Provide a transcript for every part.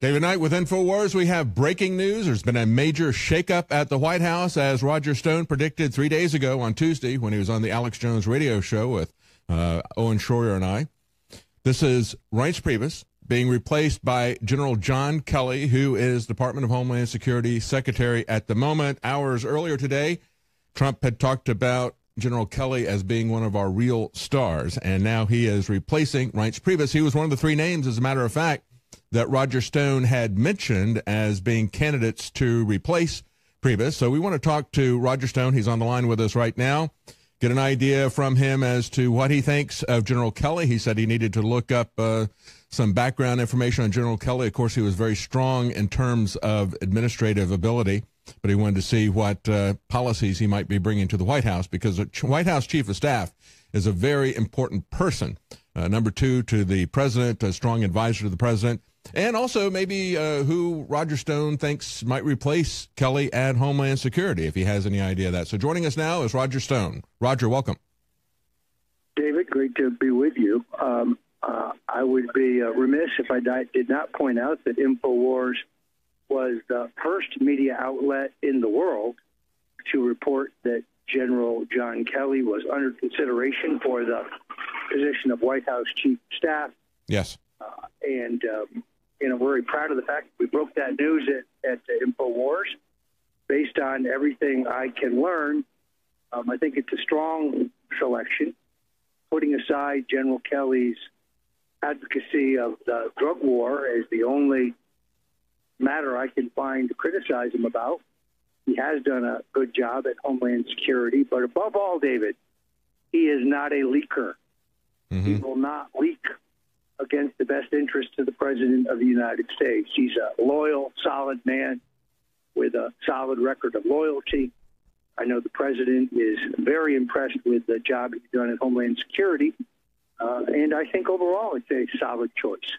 David Knight with InfoWars. We have breaking news. There's been a major shakeup at the White House, as Roger Stone predicted 3 days ago on Tuesday when he was on the Alex Jones radio show with Owen Schroyer and I. This is Reince Priebus being replaced by General John Kelly, who is Department of Homeland Security Secretary at the moment. Hours earlier today, Trump had talked about General Kelly as being one of our real stars, and now he is replacing Reince Priebus. He was one of the three names, as a matter of fact, that Roger Stone had mentioned as being candidates to replace Priebus. So we want to talk to Roger Stone. He's on the line with us right now. Get an idea from him as to what he thinks of General Kelly. He said he needed to look up some background information on General Kelly. Of course, he was very strong in terms of administrative ability, but he wanted to see what policies he might be bringing to the White House, because the White House Chief of Staff is a very important person. Number two to the president, a strong advisor to the president. And also maybe who Roger Stone thinks might replace Kelly at Homeland Security, if he has any idea of that. So joining us now is Roger Stone. Roger, welcome. David, great to be with you. I would be remiss if I did not point out that InfoWars was the first media outlet in the world to report that General John Kelly was under consideration for the position of White House Chief of Staff. Yes. And very proud of the fact that we broke that news at InfoWars. Based on everything I can learn, I think it's a strong selection, putting aside General Kelly's advocacy of the drug war as the only matter I can find to criticize him about. He has done a good job at Homeland Security, but above all, David, he is not a leaker. Mm-hmm. He will not leak against the best interests of the President of the United States. He's a loyal, solid man with a solid record of loyalty. I know the President is very impressed with the job he's done at Homeland Security, and I think overall it's a solid choice.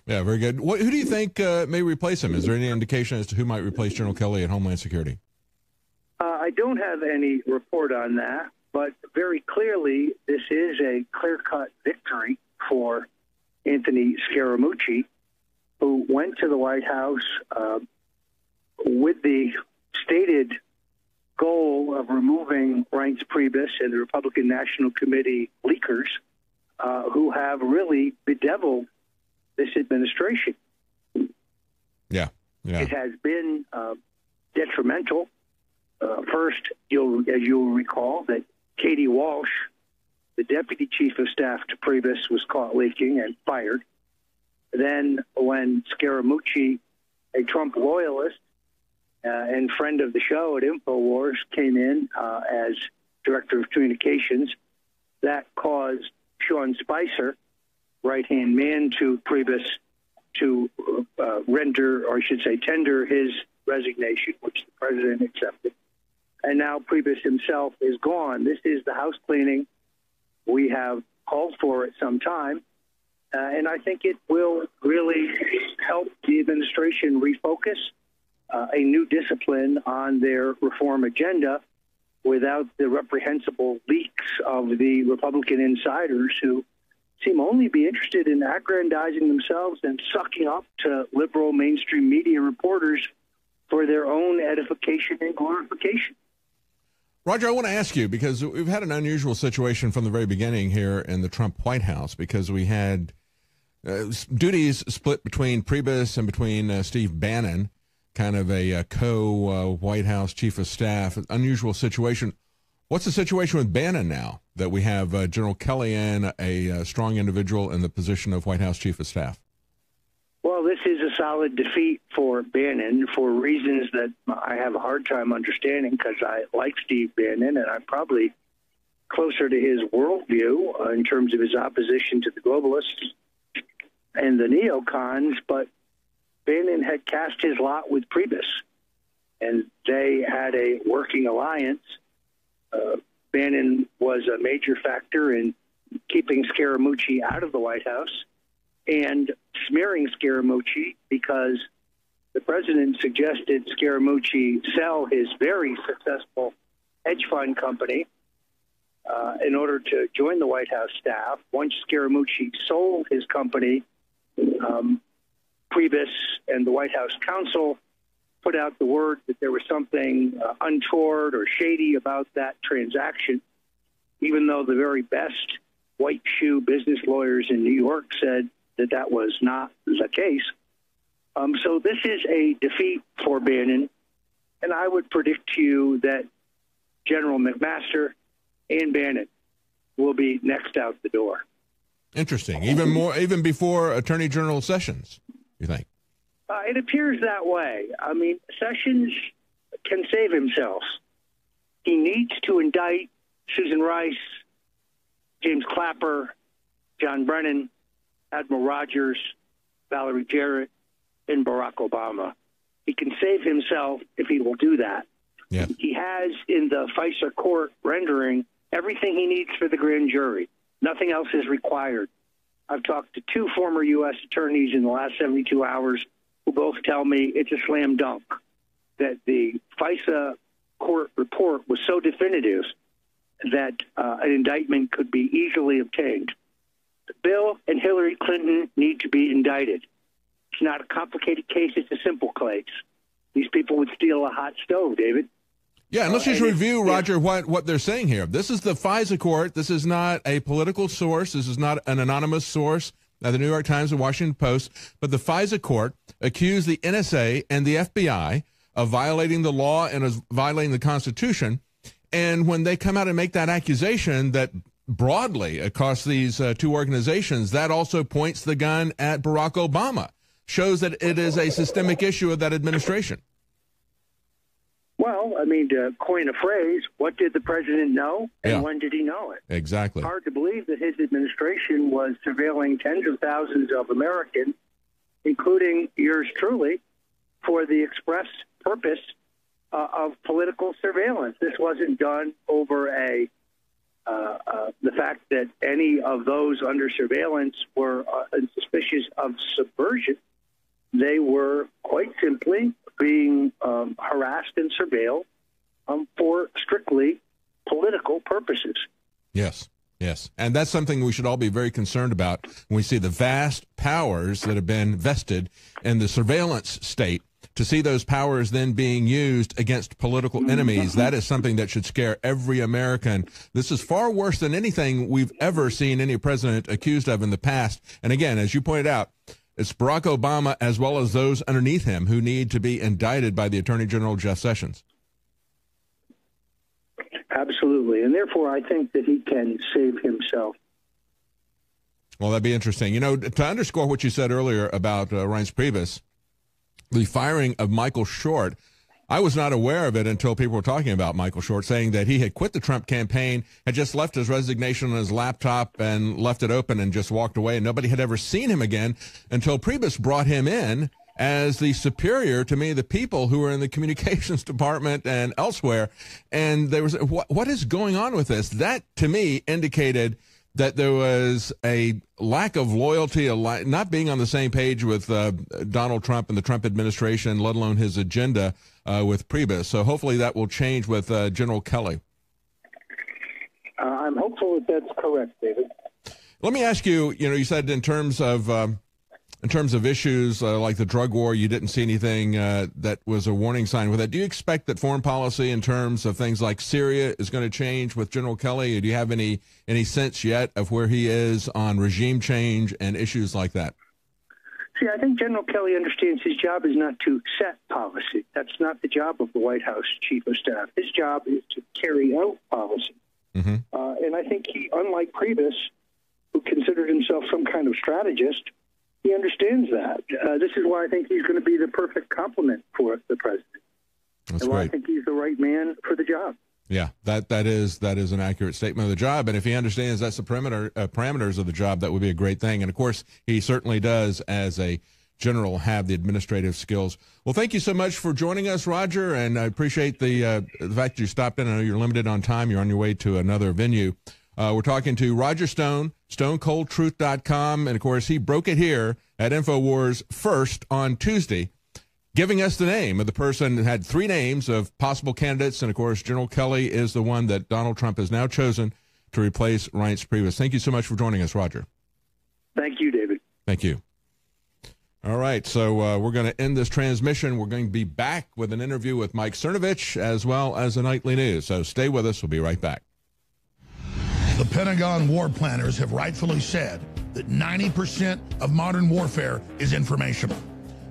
Yeah, very good. Who do you think may replace him? Is there any indication as to who might replace General Kelly at Homeland Security? I don't have any report on that, but very clearly this is a clear-cut victory for Anthony Scaramucci, who went to the White House with the stated goal of removing Reince Priebus and the Republican National Committee leakers who have really bedeviled this administration. Yeah. It has been detrimental. First, as you'll recall, that Katie Walsh, the deputy chief of staff to Priebus, was caught leaking and fired. Then when Scaramucci, a Trump loyalist and friend of the show at InfoWars, came in as director of communications, that caused Sean Spicer, right-hand man to Priebus, to tender his resignation, which the president accepted. And now Priebus himself is gone. This is the house cleaning we have called for at some time, and I think it will really help the administration refocus a new discipline on their reform agenda without the reprehensible leaks of the Republican insiders who seem only be interested in aggrandizing themselves and sucking up to liberal mainstream media reporters for their own edification and glorification. Roger, I want to ask you, because we've had an unusual situation from the very beginning here in the Trump White House, because we had duties split between Priebus and between Steve Bannon, kind of a co-White House chief of staff. Unusual situation. What's the situation with Bannon now that we have General Kelly and a strong individual in the position of White House chief of staff? Well, this is a solid defeat for Bannon for reasons that I have a hard time understanding, because I like Steve Bannon and I'm probably closer to his worldview in terms of his opposition to the globalists and the neocons, but Bannon had cast his lot with Priebus, and they had a working alliance. Bannon was a major factor in keeping Scaramucci out of the White House and smearing Scaramucci because the president suggested Scaramucci sell his very successful hedge fund company in order to join the White House staff. Once Scaramucci sold his company, Priebus and the White House counsel put out the word that there was something untoward or shady about that transaction, even though the very best white shoe business lawyers in New York said that that was not the case. So this is a defeat for Bannon, and I would predict to you that General McMaster and Bannon will be next out the door. Interesting. Even before Attorney General Sessions, you think? It appears that way. I mean, Sessions can save himself. He needs to indict Susan Rice, James Clapper, John Brennan, Admiral Rogers, Valerie Jarrett, and Barack Obama. He can save himself if he will do that. Yeah. He has in the FISA court rendering everything he needs for the grand jury. Nothing else is required. I've talked to two former U.S. attorneys in the last 72 hours who both tell me it's a slam dunk, that the FISA court report was so definitive that an indictment could be easily obtained. Bill and Hillary Clinton need to be indicted. It's not a complicated case. It's a simple case. These people would steal a hot stove, David. Yeah, and let's just review, Roger, what they're saying here. This is the FISA court. This is not a political source. This is not an anonymous source, the New York Times and Washington Post. But the FISA court accused the NSA and the FBI of violating the law and of violating the Constitution. And when they come out and make that accusation that broadly across these two organizations, that also points the gun at Barack Obama, shows that it is a systemic issue of that administration. Well, I mean, to coin a phrase, what did the president know and when did he know it? Exactly. Hard to believe that his administration was surveilling tens of thousands of Americans, including yours truly, for the express purpose of political surveillance. This wasn't done over the fact that any of those under surveillance were suspicious of subversion. They were quite simply being harassed and surveilled for strictly political purposes. Yes, yes. And that's something we should all be very concerned about when we see the vast powers that have been vested in the surveillance state. To see those powers then being used against political enemies, that is something that should scare every American. This is far worse than anything we've ever seen any president accused of in the past. And again, as you pointed out, it's Barack Obama as well as those underneath him who need to be indicted by the Attorney General, Jeff Sessions. Absolutely. And therefore, I think that he can save himself. Well, that'd be interesting. You know, to underscore what you said earlier about Reince Priebus, the firing of Michael Short, I was not aware of it until people were talking about Michael Short, saying that he had quit the Trump campaign, had just left his resignation on his laptop and left it open and just walked away. And nobody had ever seen him again until Priebus brought him in as the superior to many of the people who were in the communications department and elsewhere. And there was, what is going on with this? That, to me, indicated that there was a lack of loyalty, not being on the same page with Donald Trump and the Trump administration, let alone his agenda with Priebus. So hopefully that will change with General Kelly. I'm hopeful that that's correct, David. Let me ask you, you said in terms of issues like the drug war, you didn't see anything that was a warning sign with that. Do you expect that foreign policy in terms of things like Syria is going to change with General Kelly? Or do you have any sense yet of where he is on regime change and issues like that? See, I think General Kelly understands his job is not to set policy. That's not the job of the White House Chief of Staff. His job is to carry out policy. Mm-hmm. And I think he, unlike Priebus, who considered himself some kind of strategist, he understands that. This is why I think he's going to be the perfect complement for the president. That's and why great. I think he's the right man for the job. Yeah, that is an accurate statement of the job. And if he understands that's the parameters of the job, that would be a great thing. And, of course, he certainly does, as a general, have the administrative skills. Well, thank you so much for joining us, Roger, and I appreciate the fact that you stopped in. I know you're limited on time. You're on your way to another venue. We're talking to Roger Stone, StoneColdTruth.com, and, of course, he broke it here at InfoWars first on Tuesday, giving us the name of the person that had three names of possible candidates, and, of course, General Kelly is the one that Donald Trump has now chosen to replace Reince Priebus. Thank you so much for joining us, Roger. Thank you, David. Thank you. All right, so we're going to end this transmission. We're going to be back with an interview with Mike Cernovich as well as the nightly news. So stay with us. We'll be right back. The Pentagon war planners have rightfully said that 90% of modern warfare is informational.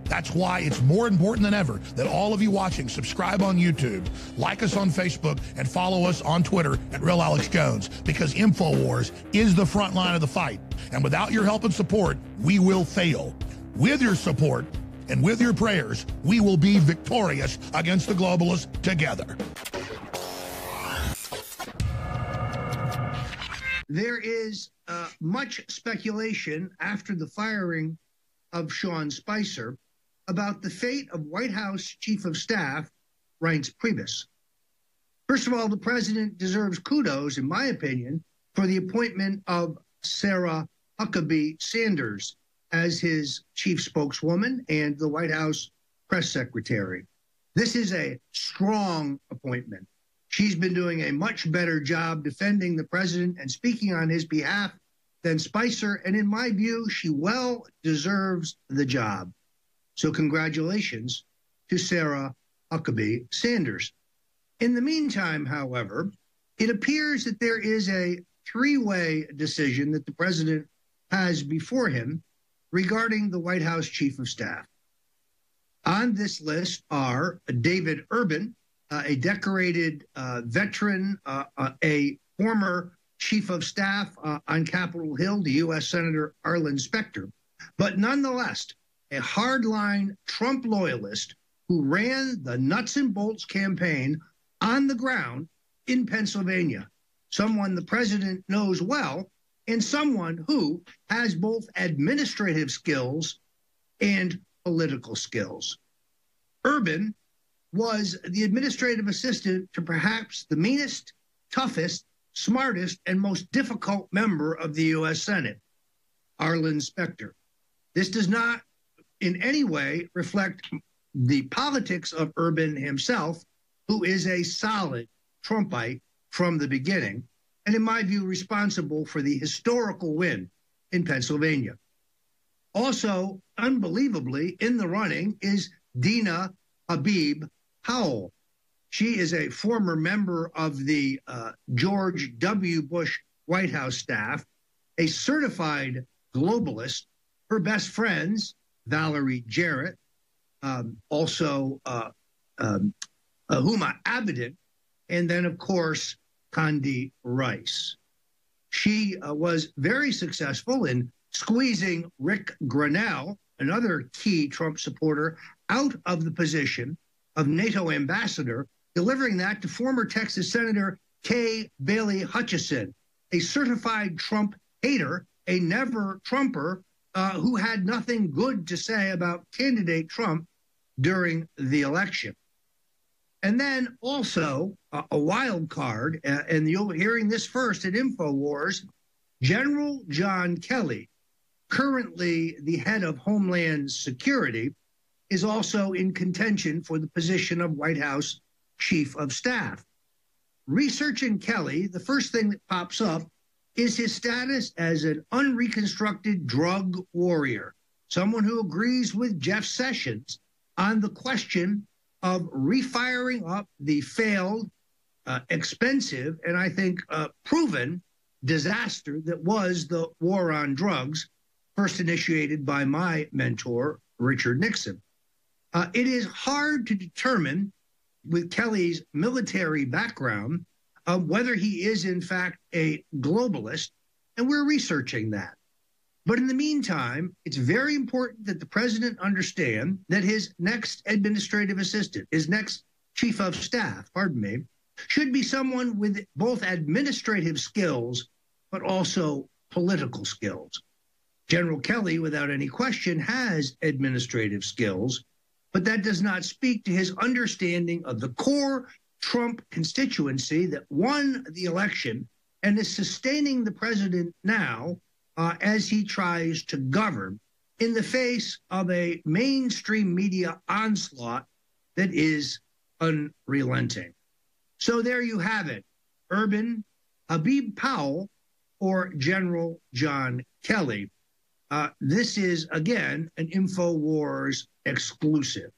That's why it's more important than ever that all of you watching subscribe on YouTube, like us on Facebook, and follow us on Twitter at Real Alex Jones, because InfoWars is the front line of the fight. And without your help and support, we will fail. With your support and with your prayers, we will be victorious against the globalists together. There is much speculation after the firing of Sean Spicer about the fate of White House Chief of Staff Reince Priebus. First of all, the president deserves kudos, in my opinion, for the appointment of Sarah Huckabee Sanders as his chief spokeswoman and the White House press secretary. This is a strong appointment. She's been doing a much better job defending the president and speaking on his behalf than Spicer, and in my view, she well deserves the job. So congratulations to Sarah Huckabee Sanders. In the meantime, however, it appears that there is a three-way decision that the president has before him regarding the White House Chief of Staff. On this list are David Urban, a decorated veteran, a former Chief of Staff on Capitol Hill, the U.S. Senator Arlen Specter, but nonetheless, a hardline Trump loyalist who ran the nuts and bolts campaign on the ground in Pennsylvania, someone the president knows well, and someone who has both administrative skills and political skills. Urban was the administrative assistant to perhaps the meanest, toughest, smartest, and most difficult member of the U.S. Senate, Arlen Specter. This does not in any way reflect the politics of Urban himself, who is a solid Trumpite from the beginning, and in my view, responsible for the historical win in Pennsylvania. Also, unbelievably, in the running is Dina Habib Powell. She is a former member of the George W. Bush White House staff, a certified globalist. Her best friends, Valerie Jarrett, also Huma Abedin, and then, of course, Condi Rice. She was very successful in squeezing Rick Grenell, another key Trump supporter, out of the position of NATO ambassador, delivering that to former Texas Senator Kay Bailey Hutchison, a certified Trump hater, a never Trumper who had nothing good to say about candidate Trump during the election. And then also a wild card, and you'll be hearing this first at InfoWars, General John Kelly, currently the head of Homeland Security, is also in contention for the position of White House Chief of Staff. Researching Kelly, the first thing that pops up is his status as an unreconstructed drug warrior, someone who agrees with Jeff Sessions on the question of refiring up the failed, expensive, and I think proven disaster that was the war on drugs, first initiated by my mentor, Richard Nixon. It is hard to determine, with Kelly's military background, whether he is, in fact, a globalist, and we're researching that. But in the meantime, it's very important that the president understand that his next administrative assistant, his next chief of staff, should be someone with both administrative skills, but also political skills. General Kelly, without any question, has administrative skills, but that does not speak to his understanding of the core Trump constituency that won the election and is sustaining the president now as he tries to govern in the face of a mainstream media onslaught that is unrelenting. So there you have it, Urban, Habib Powell, or General John Kelly. This is, again, an InfoWars exclusive.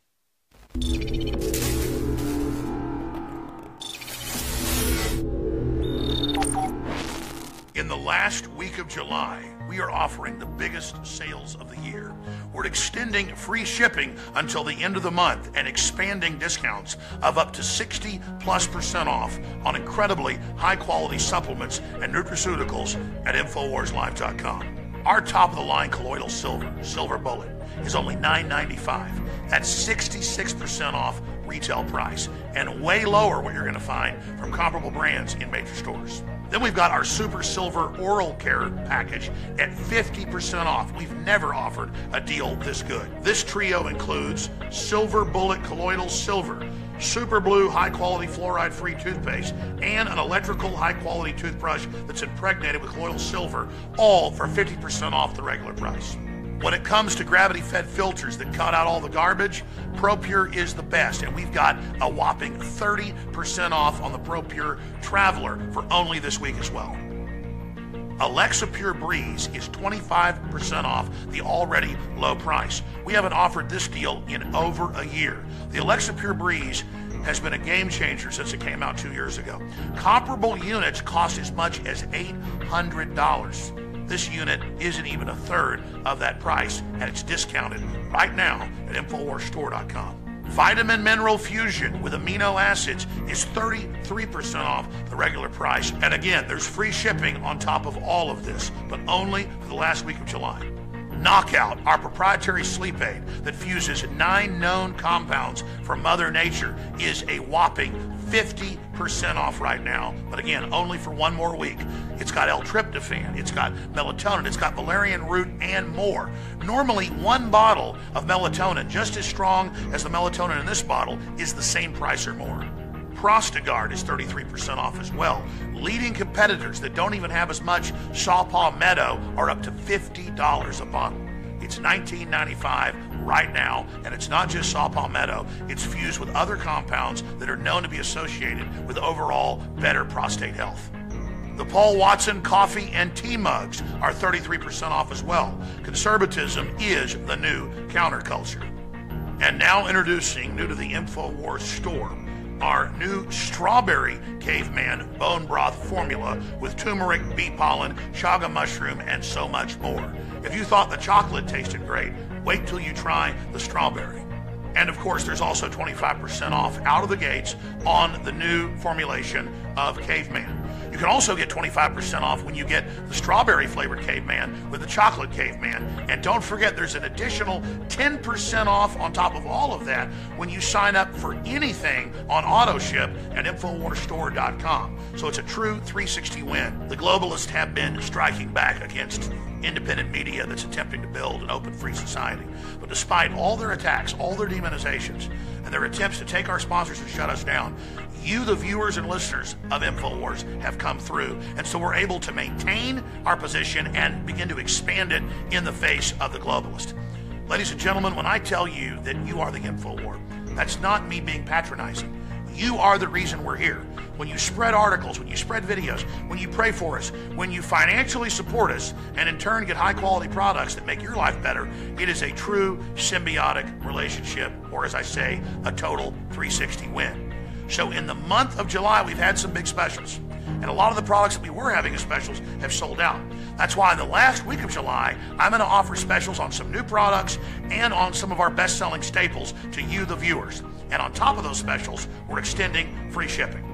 In the last week of July, we are offering the biggest sales of the year. We're extending free shipping until the end of the month and expanding discounts of up to 60+% off on incredibly high-quality supplements and nutraceuticals at InfoWarsLive.com. Our top-of-the-line colloidal silver bullet, is only $9.95. That's 66% off retail price and way lower what you're going to find from comparable brands in major stores. Then we've got our Super Silver Oral Care package at 50% off. We've never offered a deal this good. This trio includes Silver Bullet Colloidal Silver, Super Blue high-quality fluoride-free toothpaste, and an electrical high-quality toothbrush that's impregnated with colloidal silver, all for 50% off the regular price. When it comes to gravity-fed filters that cut out all the garbage, ProPure is the best, and we've got a whopping 30% off on the ProPure Traveler for only this week as well. Alexa Pure Breeze is 25% off the already low price. We haven't offered this deal in over a year. The Alexa Pure Breeze has been a game changer since it came out 2 years ago. Comparable units cost as much as $800. This unit isn't even a third of that price, and it's discounted right now at InfoWarsStore.com. Vitamin Mineral Fusion with amino acids is 33% off the regular price. And again, there's free shipping on top of all of this, but only for the last week of July. Knockout, our proprietary sleep aid that fuses 9 known compounds from Mother Nature, is a whopping 50% off right now, but again, only for 1 more week. It's got L-tryptophan, it's got melatonin, it's got valerian root, and more. Normally, 1 bottle of melatonin, just as strong as the melatonin in this bottle, is the same price or more. Prostagard is 33% off as well. Leading competitors that don't even have as much Saw Palmetto are up to $50 a bottle. It's $19.95 right now, and it's not just Saw Palmetto. It's fused with other compounds that are known to be associated with overall better prostate health. The Paul Watson coffee and tea mugs are 33% off as well. Conservatism is the new counterculture. And now introducing, new to the InfoWars store, our new Strawberry Caveman Bone Broth formula with turmeric, bee pollen, chaga mushroom, and so much more. If you thought the chocolate tasted great, wait till you try the strawberry. And of course, there's also 25% off out of the gates on the new formulation of Caveman. You can also get 25% off when you get the strawberry flavored Caveman with the chocolate Caveman. And don't forget, there's an additional 10% off on top of all of that when you sign up for anything on auto ship at InfoWarsStore.com. So it's a true 360 win. The globalists have been striking back against independent media that's attempting to build an open free society. But despite all their attacks, all their demonizations, and their attempts to take our sponsors and shut us down, you, the viewers and listeners of InfoWars, have come through. And so we're able to maintain our position and begin to expand it in the face of the globalist. Ladies and gentlemen, when I tell you that you are the InfoWar, that's not me being patronizing. You are the reason we're here. When you spread articles, when you spread videos, when you pray for us, when you financially support us, and in turn get high-quality products that make your life better, it is a true symbiotic relationship, or as I say, a total 360 win. So in the month of July, we've had some big specials. And a lot of the products that we were having as specials have sold out. That's why in the last week of July, I'm going to offer specials on some new products and on some of our best-selling staples to you, the viewers. And on top of those specials, we're extending free shipping.